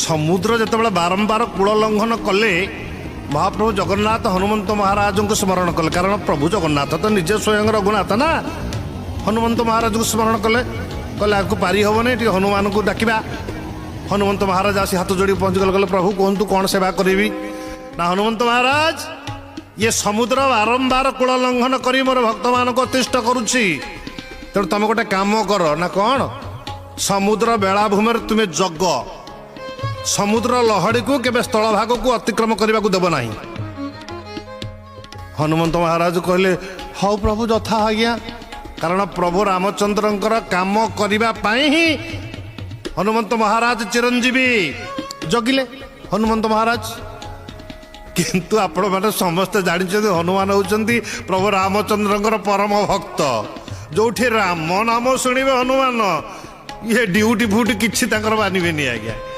समुद्र जिते बारंबार कूल लंघन कले महाप्रभु जगन्नाथ हनुमंत महाराज को स्मरण कले कारण प्रभु जगन्नाथ तो निजे स्वयं रघुनाथ ना हनुमंत महाराज को स्मरण कले कहले आपको पारी हेनी टे हनुमान को डाकिबा हनुमंत महाराज आसी हाथ जोड़ी पहुँचगल कहले प्रभु कहतु कौन सेवा करी ना हनुमंत महाराज ये समुद्र बारंबार कूल लंघन कर मोर भक्त मान को अतिष्ठ करुच्ची तेणु तुम गोटे काम कर ना कौन समुद्र बेलाभूमि तुम्हें जग समुद्र लहड़ी को केवल स्थल भाग को अतिक्रम करने को देव ना हनुमंत महाराज कहले हाँ प्रभु यथा आज्ञा कारण प्रभु रामचंद्र काम करने ही हनुमंत महाराज चिरंजीवी जगिले हनुमंत महाराज किंतु आपण मैंने समस्ते जानते हनुमान होती प्रभु रामचंद्र परम भक्त जो राम नाम शुणे हनुमान ये ड्यूटी फूटी किसी मानवे आज्ञा